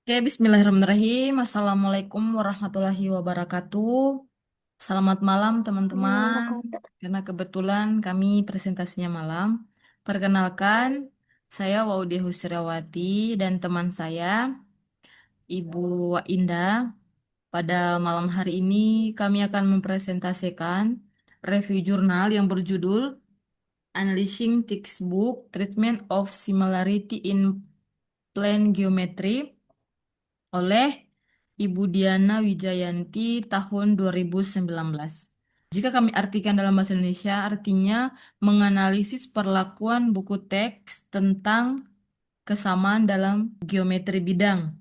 Oke, bismillahirrahmanirrahim. Assalamualaikum warahmatullahi wabarakatuh. Selamat malam, teman-teman. Wabarakatuh. Karena kebetulan kami presentasinya malam. Perkenalkan, saya Waudia Husriawati dan teman saya, Ibu Indah. Pada malam hari ini, kami akan mempresentasikan review jurnal yang berjudul Analyzing Textbook Treatment of Similarity in Plane Geometry oleh Ibu Diana Wijayanti tahun 2019. Jika kami artikan dalam bahasa Indonesia, artinya menganalisis perlakuan buku teks tentang kesamaan dalam geometri bidang.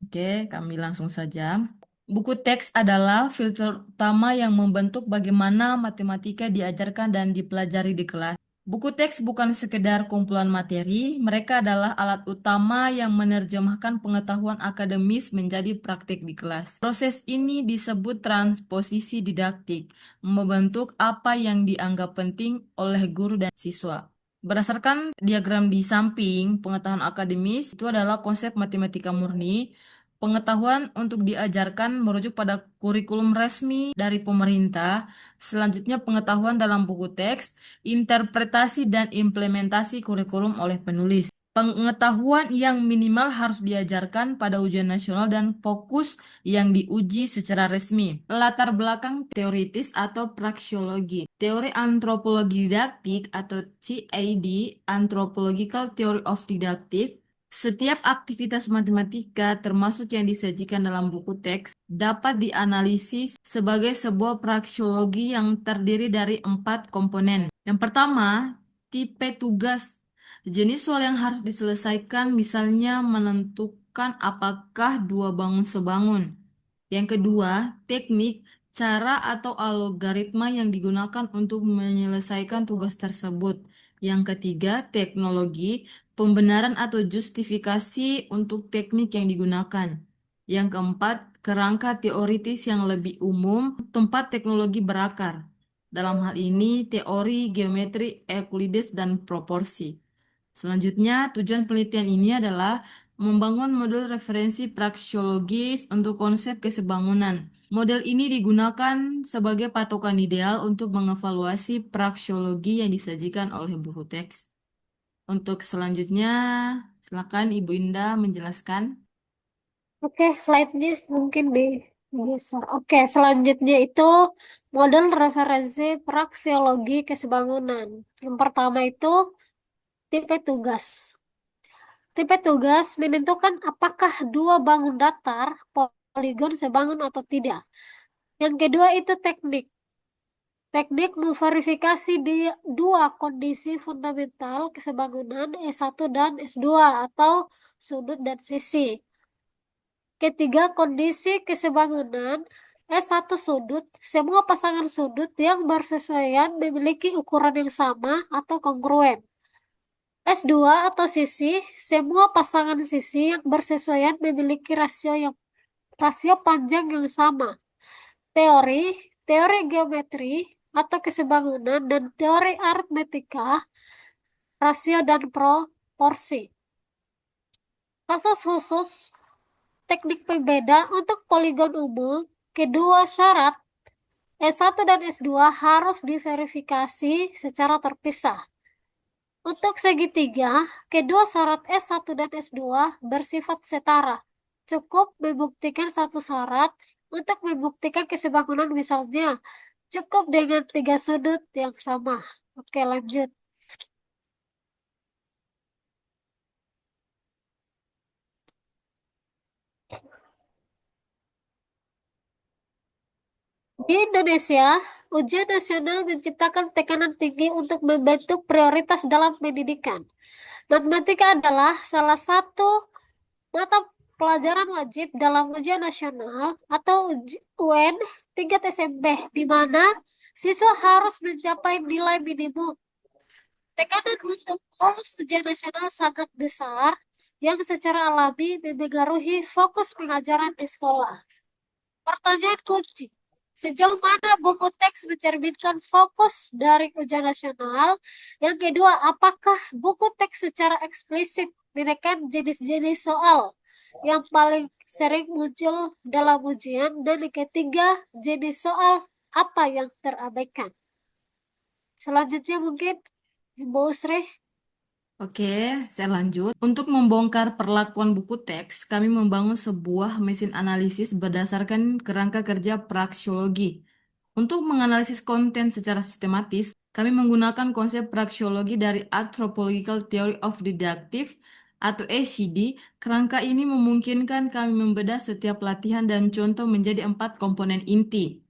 Oke, kami langsung saja. Buku teks adalah filter utama yang membentuk bagaimana matematika diajarkan dan dipelajari di kelas. Buku teks bukan sekedar kumpulan materi, mereka adalah alat utama yang menerjemahkan pengetahuan akademis menjadi praktik di kelas. Proses ini disebut transposisi didaktik, membentuk apa yang dianggap penting oleh guru dan siswa. Berdasarkan diagram di samping, pengetahuan akademis itu adalah konsep matematika murni. Pengetahuan untuk diajarkan merujuk pada kurikulum resmi dari pemerintah. Selanjutnya, pengetahuan dalam buku teks, interpretasi dan implementasi kurikulum oleh penulis. Pengetahuan yang minimal harus diajarkan pada ujian nasional dan fokus yang diuji secara resmi. Latar belakang teoritis atau praksiologi. Teori antropologi didaktik atau TAD, Anthropological Theory of Didactic. Setiap aktivitas matematika, termasuk yang disajikan dalam buku teks, dapat dianalisis sebagai sebuah praksiologi yang terdiri dari 4 komponen. Yang pertama, tipe tugas. Jenis soal yang harus diselesaikan, misalnya menentukan apakah dua bangun sebangun. Yang kedua, teknik, cara atau algoritma yang digunakan untuk menyelesaikan tugas tersebut. Yang ketiga, teknologi, pembenaran atau justifikasi untuk teknik yang digunakan. Yang keempat, kerangka teoritis yang lebih umum, tempat teknologi berakar. Dalam hal ini, teori, geometri, Euclides, dan proporsi. Selanjutnya, tujuan penelitian ini adalah membangun model referensi praksiologis untuk konsep kesebangunan. Model ini digunakan sebagai patokan ideal untuk mengevaluasi praksiologi yang disajikan oleh buku teks. Untuk selanjutnya, silakan Ibu Indah menjelaskan. Oke, slide-nya mungkin digeser. Oke, selanjutnya itu model referensi praksiologi kesebangunan. Yang pertama itu tipe tugas. Tipe tugas menentukan apakah dua bangun datar poligon sebangun atau tidak. Yang kedua itu teknik. Teknik memverifikasi di dua kondisi fundamental kesebangunan S1 dan S2 atau sudut dan sisi. Ketiga, kondisi kesebangunan S1 sudut, semua pasangan sudut yang bersesuaian memiliki ukuran yang sama atau kongruen. S2 atau sisi, semua pasangan sisi yang bersesuaian memiliki rasio panjang yang sama. Teori, teori geometri atau kesebangunan dan teori aritmetika, rasio dan proporsi. Kasus khusus teknik pembeda untuk poligon umum, kedua syarat S1 dan S2 harus diverifikasi secara terpisah. Untuk segitiga, kedua syarat S1 dan S2 bersifat setara. Cukup membuktikan satu syarat untuk membuktikan kesebangunan misalnya. Cukup dengan tiga sudut yang sama. Oke, lanjut. Di Indonesia, ujian nasional menciptakan tekanan tinggi untuk membentuk prioritas dalam pendidikan. Matematika adalah salah satu mata pelajaran wajib dalam ujian nasional atau UN tingkat SMP, di mana siswa harus mencapai nilai minimum. Tekanan untuk lulus ujian nasional sangat besar, yang secara alami memengaruhi fokus pengajaran di sekolah. Pertanyaan kunci, sejauh mana buku teks mencerminkan fokus dari ujian nasional? Yang kedua, apakah buku teks secara eksplisit menekan jenis-jenis soal? yang paling sering muncul dalam ujian, dan yang ketiga, jenis soal apa yang terabaikan. Selanjutnya mungkin Ibu Sri. Oke, saya lanjut. Untuk membongkar perlakuan buku teks, kami membangun sebuah mesin analisis berdasarkan kerangka kerja praksiologi. Untuk menganalisis konten secara sistematis, kami menggunakan konsep praksiologi dari Anthropological Theory of Didactive atau ACD. Kerangka ini memungkinkan kami membedah setiap latihan dan contoh menjadi 4 komponen inti.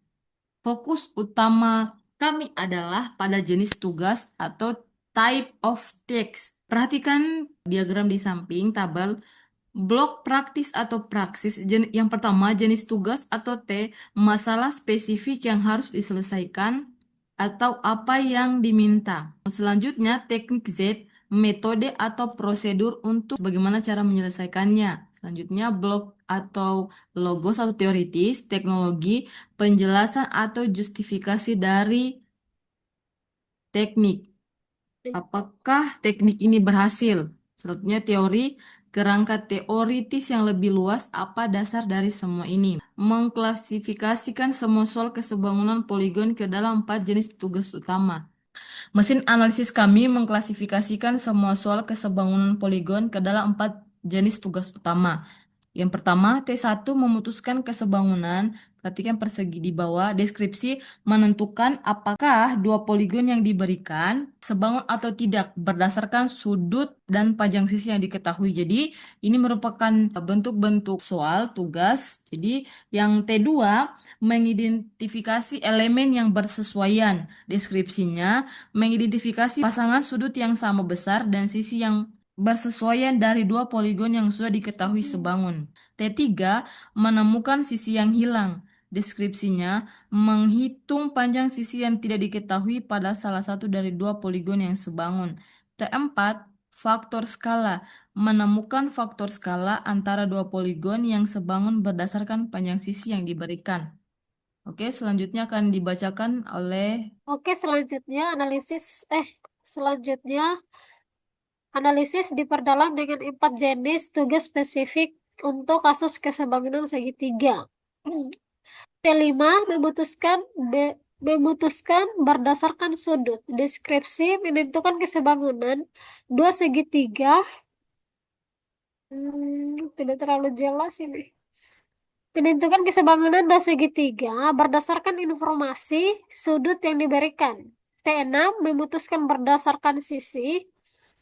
Fokus utama kami adalah pada jenis tugas atau type of text. Perhatikan diagram di samping tabel. Blok praktis atau praksis. Yang pertama, jenis tugas atau T, masalah spesifik yang harus diselesaikan atau apa yang diminta. Selanjutnya, teknik Z, metode atau prosedur untuk bagaimana cara menyelesaikannya. Selanjutnya, blok atau logos atau teoritis, teknologi, penjelasan atau justifikasi dari teknik. Apakah teknik ini berhasil? Selanjutnya teori, kerangka teoritis yang lebih luas, apa dasar dari semua ini? Mengklasifikasikan semua soal kesebangunan poligon ke dalam 4 jenis tugas utama. Mesin analisis kami mengklasifikasikan semua soal kesebangunan poligon ke dalam 4 jenis tugas utama. Yang pertama, T1 memutuskan kesebangunan. Perhatikan persegi di bawah. Deskripsi menentukan apakah dua poligon yang diberikan sebangun atau tidak berdasarkan sudut dan panjang sisi yang diketahui. Jadi, ini merupakan bentuk-bentuk soal tugas. Jadi, yang T2 mengidentifikasi elemen yang bersesuaian. Deskripsinya mengidentifikasi pasangan sudut yang sama besar dan sisi yang bersesuaian dari dua poligon yang sudah diketahui sebangun. T3 menemukan sisi yang hilang. Deskripsinya menghitung panjang sisi yang tidak diketahui pada salah satu dari dua poligon yang sebangun. T4 faktor skala menemukan faktor skala antara dua poligon yang sebangun berdasarkan panjang sisi yang diberikan. Oke, selanjutnya akan dibacakan oleh. Oke, selanjutnya analisis diperdalam dengan 4 jenis tugas spesifik untuk kasus kesebangunan segitiga. Kelima, memutuskan berdasarkan sudut. Deskripsi menentukan kesebangunan dua segitiga. Tidak terlalu jelas ini. Menentukan kesebangunan dua segitiga berdasarkan informasi sudut yang diberikan. T6, memutuskan berdasarkan sisi.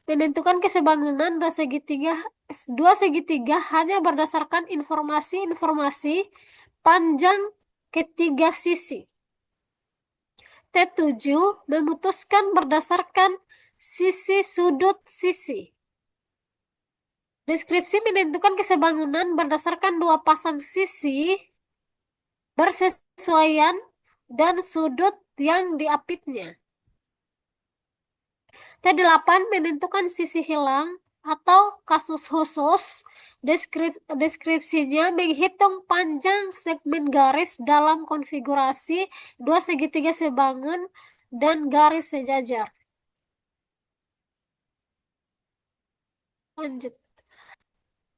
Menentukan kesebangunan dua segitiga hanya berdasarkan informasi-informasi panjang ketiga sisi. T7 memutuskan berdasarkan sisi sudut sisi. Deskripsi menentukan kesebangunan berdasarkan dua pasang sisi bersesuaian dan sudut yang diapitnya. T8 menentukan sisi hilang atau kasus khusus. Deskripsinya menghitung panjang segmen garis dalam konfigurasi dua segitiga sebangun dan garis sejajar. Lanjut.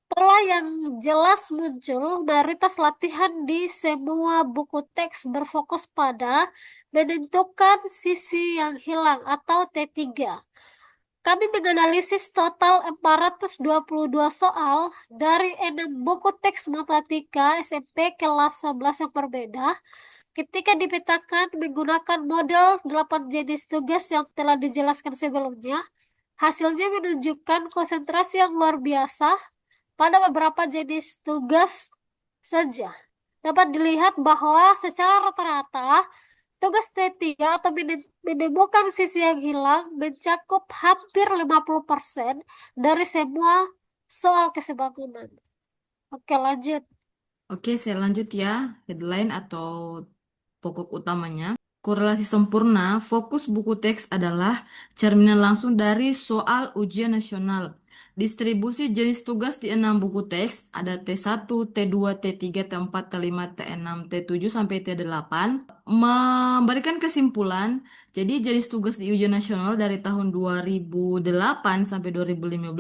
Pola yang jelas muncul, mayoritas latihan di semua buku teks berfokus pada menentukan sisi yang hilang atau T3. Kami menganalisis total 422 soal dari 6 buku teks matematika SMP kelas 11 yang berbeda. Ketika dipetakan menggunakan model 8 jenis tugas yang telah dijelaskan sebelumnya, hasilnya menunjukkan konsentrasi yang luar biasa pada beberapa jenis tugas saja. Dapat dilihat bahwa secara rata-rata tugas T3 atau menemukan sisi yang hilang mencakup hampir 50% dari semua soal kesebangunan. Oke, lanjut. Oke, saya lanjut ya. Headline atau pokok utamanya. Korelasi sempurna, fokus buku teks adalah cerminan langsung dari soal ujian nasional. Distribusi jenis tugas di 6 buku teks ada T1, T2, T3, T4, T5, T6, T7 sampai T8. Memberikan kesimpulan, jadi jenis tugas di ujian nasional dari tahun 2008 sampai 2015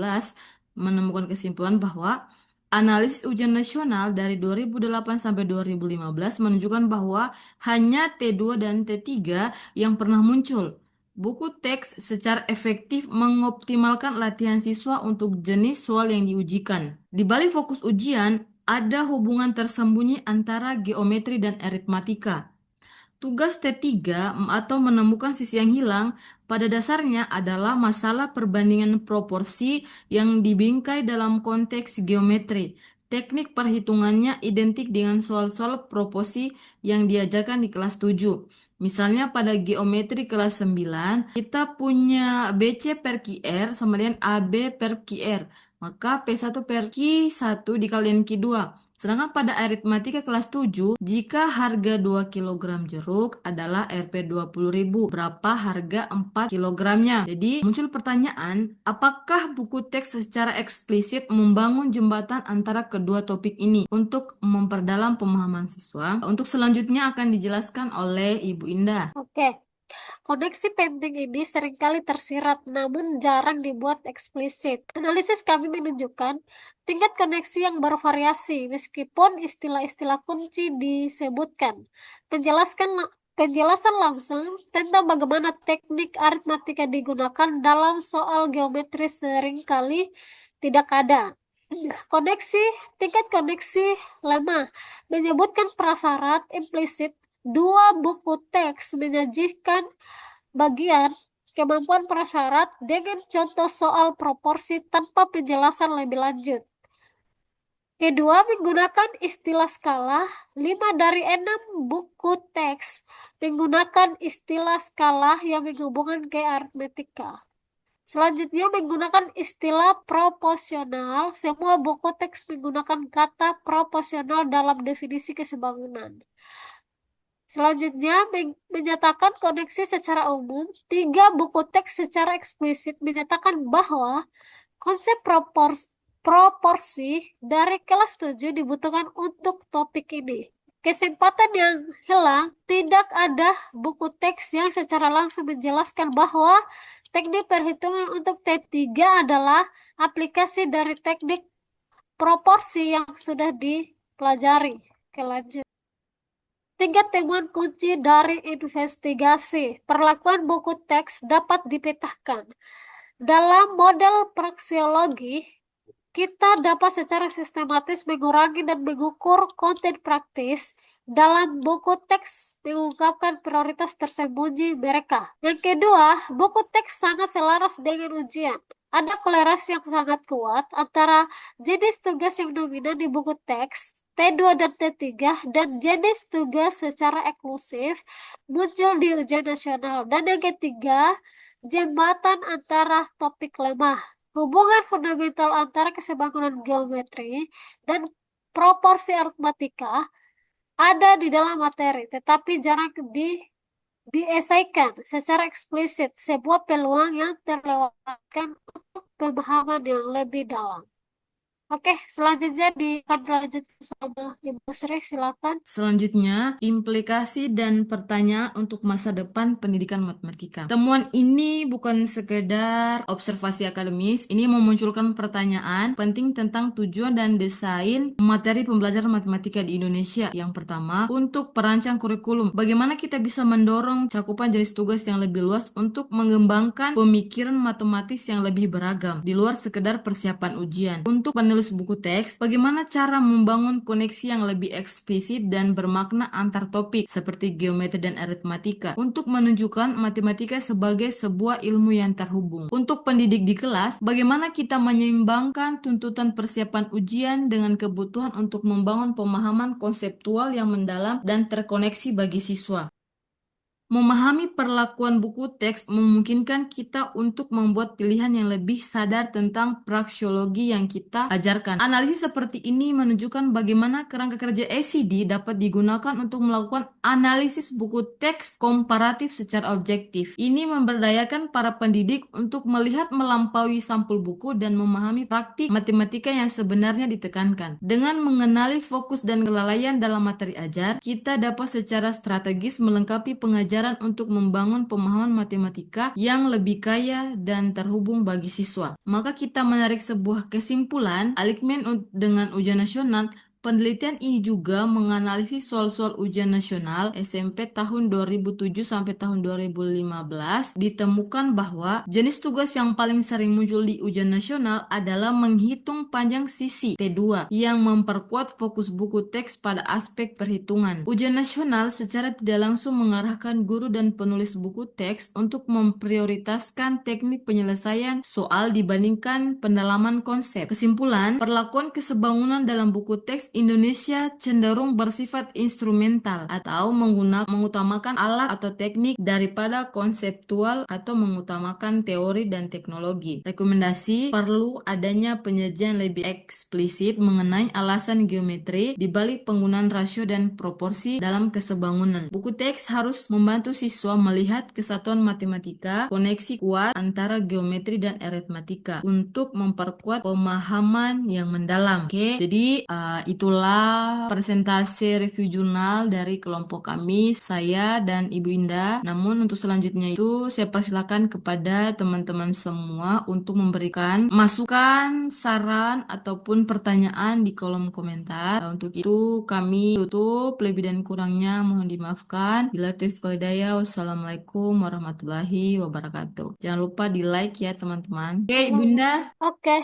menemukan kesimpulan bahwa Analisis ujian nasional dari 2008 sampai 2015 menunjukkan bahwa hanya T2 dan T3 yang pernah muncul. Buku teks secara efektif mengoptimalkan latihan siswa untuk jenis soal yang diujikan. Di balik fokus ujian, ada hubungan tersembunyi antara geometri dan aritmatika. Tugas T3 atau menemukan sisi yang hilang pada dasarnya adalah masalah perbandingan proporsi yang dibingkai dalam konteks geometri. Teknik perhitungannya identik dengan soal-soal proporsi yang diajarkan di kelas 7. Misalnya pada geometri kelas 9, kita punya BC per QR sama dengan AB per QR. Maka P1 per Q1 dikalikan Q2. Sedangkan pada aritmatika kelas 7, jika harga 2 kilogram jeruk adalah Rp 20.000, berapa harga 4 kilogramnya? Jadi muncul pertanyaan, apakah buku teks secara eksplisit membangun jembatan antara kedua topik ini untuk memperdalam pemahaman siswa? Untuk selanjutnya akan dijelaskan oleh Ibu Indah. Oke, koneksi penting ini seringkali tersirat namun jarang dibuat eksplisit. Analisis kami menunjukkan tingkat koneksi yang bervariasi meskipun istilah-istilah kunci disebutkan. Penjelaskan Penjelasan langsung tentang bagaimana teknik aritmatika digunakan dalam soal geometri seringkali tidak ada. Koneksi, tingkat koneksi lemah menyebutkan prasyarat implisit. Dua buku teks menyajikan bagian kemampuan prasyarat dengan contoh soal proporsi tanpa penjelasan lebih lanjut. Kedua, menggunakan istilah skala. 5 dari 6 buku teks menggunakan istilah skala yang menghubungkan ke aritmetika. Selanjutnya, menggunakan istilah proporsional. Semua buku teks menggunakan kata proporsional dalam definisi kesebangunan. Selanjutnya, menyatakan koneksi secara umum. 3 buku teks secara eksplisit menyatakan bahwa konsep proporsi dari kelas 7 dibutuhkan untuk topik ini. Kesempatan yang hilang, tidak ada buku teks yang secara langsung menjelaskan bahwa teknik perhitungan untuk T3 adalah aplikasi dari teknik proporsi yang sudah dipelajari. Oke, lanjut. 3 temuan kunci dari investigasi. Perlakuan buku teks dapat dipetahkan. Dalam model praksiologi, kita dapat secara sistematis mengurangi dan mengukur konten praktis dalam buku teks mengungkapkan prioritas tersembunyi mereka. Yang kedua, buku teks sangat selaras dengan ujian. Ada kolerasi yang sangat kuat antara jenis tugas yang dominan di buku teks T2 dan T3 dan jenis tugas secara eksklusif muncul di ujian nasional. Dan yang ketiga, jembatan antara topik lemah. Hubungan fundamental antara kesebangunan geometri dan proporsi aritmatika ada di dalam materi, tetapi jarang diesaikan secara eksplisit, sebuah peluang yang terlewatkan untuk pemahaman yang lebih dalam. Oke, selanjutnya akan dilanjutkan sama Ibu Sri, silakan. Selanjutnya, implikasi dan pertanyaan untuk masa depan pendidikan matematika. Temuan ini bukan sekedar observasi akademis, ini memunculkan pertanyaan penting tentang tujuan dan desain materi pembelajaran matematika di Indonesia. Yang pertama, untuk perancang kurikulum. Bagaimana kita bisa mendorong cakupan jenis tugas yang lebih luas untuk mengembangkan pemikiran matematis yang lebih beragam, di luar sekedar persiapan ujian. Untuk penulis buku teks, bagaimana cara membangun koneksi yang lebih eksplisit dan bermakna antar topik seperti geometri dan aritmatika untuk menunjukkan matematika sebagai sebuah ilmu yang terhubung. Untuk pendidik di kelas, bagaimana kita menyeimbangkan tuntutan persiapan ujian dengan kebutuhan untuk membangun pemahaman konseptual yang mendalam dan terkoneksi bagi siswa. Memahami perlakuan buku teks memungkinkan kita untuk membuat pilihan yang lebih sadar tentang praksiologi yang kita ajarkan. Analisis seperti ini menunjukkan bagaimana kerangka kerja ECD dapat digunakan untuk melakukan analisis buku teks komparatif secara objektif. Ini memberdayakan para pendidik untuk melihat melampaui sampul buku dan memahami praktik matematika yang sebenarnya ditekankan. Dengan mengenali fokus dan kelalaian dalam materi ajar, kita dapat secara strategis melengkapi pengajaran pembelajaran untuk membangun pemahaman matematika yang lebih kaya dan terhubung bagi siswa. Maka kita menarik sebuah kesimpulan, Alikmen dengan ujian nasional. Penelitian ini juga menganalisis soal-soal ujian nasional SMP tahun 2007 sampai tahun 2015. Ditemukan bahwa jenis tugas yang paling sering muncul di ujian nasional adalah menghitung panjang sisi T2 yang memperkuat fokus buku teks pada aspek perhitungan. Ujian nasional secara tidak langsung mengarahkan guru dan penulis buku teks untuk memprioritaskan teknik penyelesaian soal dibandingkan pendalaman konsep. Kesimpulan, perlakuan kesebangunan dalam buku teks Indonesia cenderung bersifat instrumental atau mengutamakan alat atau teknik daripada konseptual atau mengutamakan teori dan teknologi. Rekomendasi, perlu adanya penyajian lebih eksplisit mengenai alasan geometri di balik penggunaan rasio dan proporsi dalam kesebangunan. Buku teks harus membantu siswa melihat kesatuan matematika, koneksi kuat antara geometri dan aritmatika untuk memperkuat pemahaman yang mendalam. Oke, jadi itulah presentasi review jurnal dari kelompok kami, saya dan Ibu Indah. Namun untuk selanjutnya itu saya persilakan kepada teman-teman semua untuk memberikan masukan, saran, ataupun pertanyaan di kolom komentar. Untuk itu kami tutup, lebih dan kurangnya mohon dimaafkan. Bila taufiq wal hidayah, wassalamualaikum warahmatullahi wabarakatuh. Jangan lupa di like ya teman-teman. Oke, Ibu Indah. Oke.